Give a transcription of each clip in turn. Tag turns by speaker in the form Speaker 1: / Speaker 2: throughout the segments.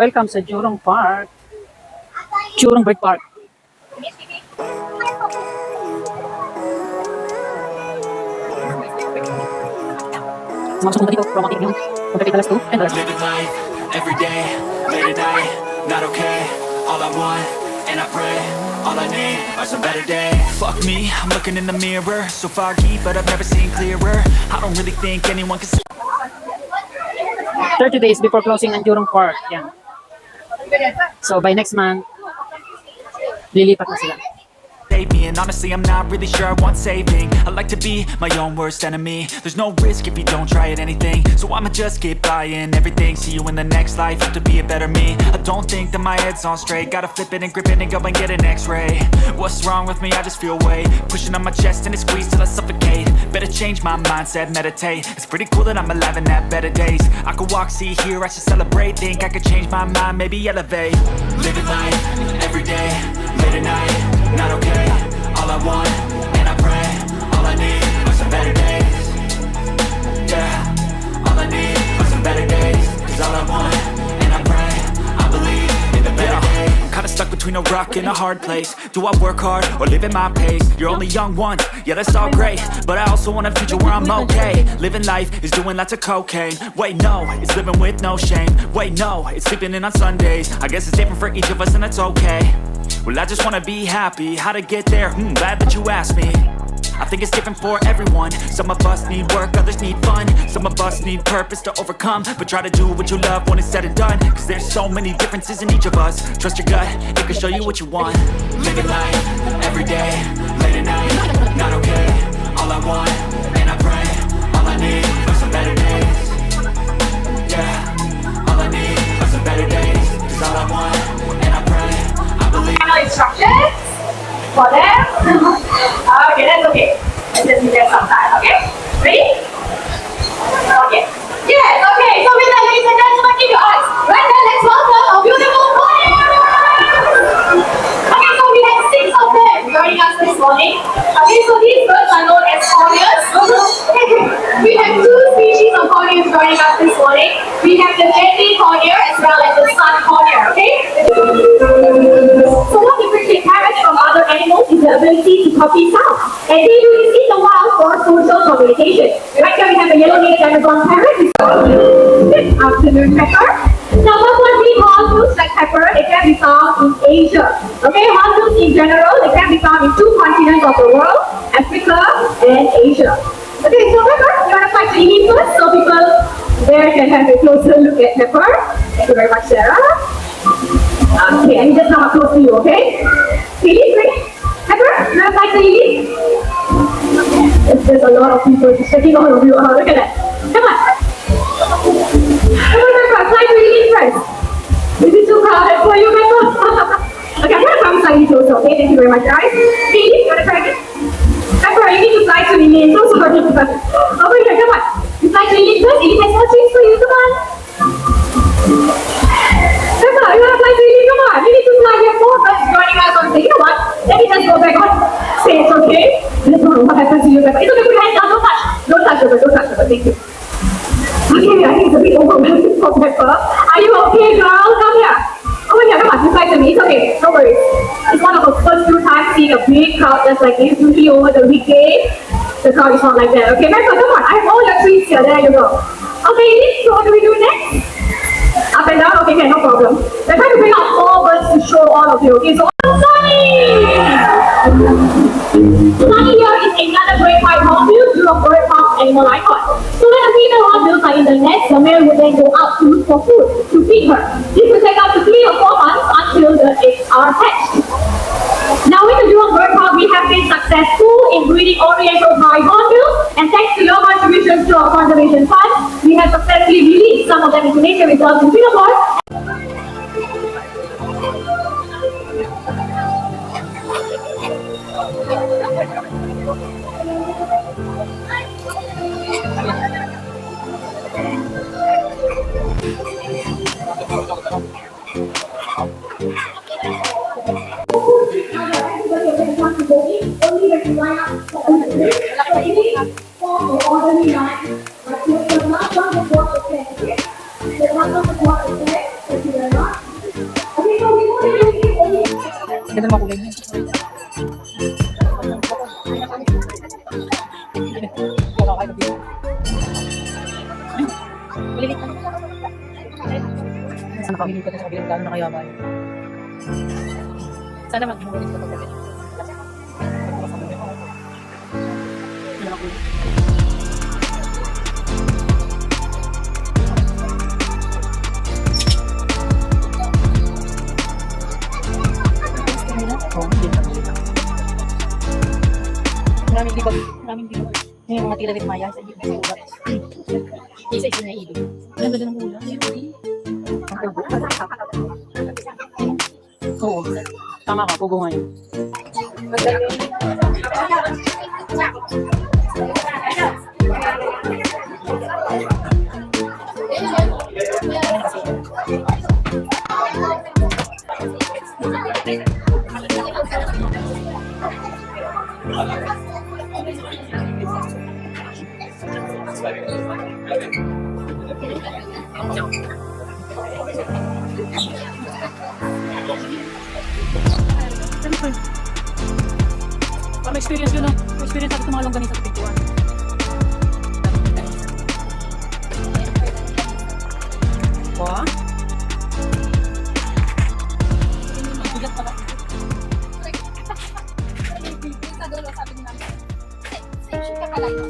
Speaker 1: welcome sa Jurong Park. Jurong Bird Park. Mga gusto punta dito, romantic yun. Punta dito $2, $10.
Speaker 2: Living life, every day, late at night, not okay. All I want, and I pray, all I need are some better days. Fuck me, I'm looking in the mirror, so foggy, but I've never seen clearer. I don't really think anyone can see.
Speaker 1: 30 days before closing ang Jurong Park. Yan. So by next month, lilipat na sila.
Speaker 2: Save me, and honestly I'm not really sure I want saving. I like to be my own worst enemy. There's no risk if you don't try at anything, so I'ma just keep buying everything. See you in the next life, have to be a better me. I don't think that my head's on straight. Gotta flip it and grip it and go and get an x-ray. What's wrong with me? I just feel weight pushing on my chest and it squeezes till I suffocate. Better change my mindset, meditate. It's pretty cool that I'm alive and have better days. I could walk, see, hear, I should celebrate. Think I could change my mind, maybe elevate. Living life, every day, late at night, not okay. All I want, and I pray, all I need are some better days. Yeah, all I need are some better days. Cause all I want, and I pray, I believe in the better days. Kinda stuck between a rock and a hard place. Do I work hard or live at my pace? You're only young once, yeah that's all great, but I also want a future where I'm okay. Living life is doing lots of cocaine. Wait no, it's living with no shame. Wait no, it's sleeping in on Sundays. I guess it's different for each of us and that's okay. Well, I just wanna be happy. How to get there? Glad that you asked me. I think it's different for everyone. Some of us need work, others need fun. Some of us need purpose to overcome. But try to do what you love when it's said and done. Cause there's so many differences in each of us. Trust your gut, it can show you what you want. Living life, every day, late at night, not okay. All I want, and I pray, all I need are some better days. Yeah, all I need are some better days. Cause all I want, and I pray, I believe.
Speaker 3: Instructions for them. Okay, that's okay. Let's just give them some time, okay? Ready? Okay. Yes, okay. So with that, ladies and gentlemen, keep your eyes. Right now, let's welcome our beautiful choir. Okay, so we have 6 of them joining us this morning. Okay, so these birds are known as corneas. We have 2 species of corneas joining us this morning. We have the deadly cornea as well as the sun cornea, okay? So what differentiates parrots from other animals is the ability to copy sound. And they do this in the wild for social communication. Right here we have a yellow-legged Amazon parrot. Good afternoon, Pepper. Now what we hornbills like Pepper, they can be found in Asia. Okay, hornbills in general, they can be found in 2 continents of the world, Africa and Asia. Okay, so Pepper, you want to fly to Ely first so people there can have a closer look at Pepper. Thank you very much, Sarah. Okay, I need to come up close to you, okay? Ely, ready? Pepper, you want to fly to Ely? There's a lot of people just checking all of you out. Look at that. Come on. Come on, Pepper, fly to Ely first. This is too crowded for you, Pepper. Okay, I'm going to come slightly closer, okay? Thank you very much, guys. Ely, you want to try again? Pepper, you need to fly to Ely. I'm so sorry. Over here, come on. You fly to Ely first. Ely has more treats for you. Come on. Pepper, you want to fly to Ely? Come on. You need to fly. We have more birds joining us on stage. You know what? Let me just go back on stage, okay? I don't know what happens to you, Pepper. It's okay. Put your hands down. Don't touch. Don't touch, Pepper. Don't touch, Pepper. Thank you. Okay, I think it's a bit overwhelming for Pepper. Are you okay, girl? Come here. Over here, come on. You fly to me. It's okay. No worries. It's one of the first few times seeing a big crowd just like this. Usually over the weekday, the crowd is not like that. Okay, Pepper, come on. I have all your treats here. There you go. Okay, so what do we do next? Up and down? Okay, no problem. We're trying to bring out 4 birds to show all of you. Okay, so Sunny! Sunny here is another great white hornbill due to bird park animal icon. So when the female hornbills are in the nest, the male will then go out to look for food to feed her. This will take up to 3 or 4 months until the eggs are hatched. Now with the Jurong Bird Park, we have been successful in breeding Oriental High hornbills, and thanks to your contributions to our conservation fund, we have successfully released some of them into nature reserves in Singapore. Only when you line up for ordinary line, but you will not want to walk the okay? The one of the water, okay? If you are not
Speaker 1: Ganda naman kulay niya. Wala kayo dito. Malilit na. Sana kami dito sa kabilang gano'n na kaya ba? Sana mag-imulit ka pagkabi. Maraming libag. Yung mga tila rin maya sa ibig na ulat. Isa ito na ibig. Ganda din ang ulat. Oo. Tama ka, pugo ngayon. Para experience yun, no? Experience natin mga longganisa sa pintuan. Wah? Magulat pala.
Speaker 3: Sa dulo, sabi ni Mama. Sa'yo siya kakalayo.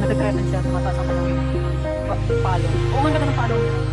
Speaker 1: Nagkakretan siya, tumataas ang palong. Palong. Oo, ang ganda ng palong.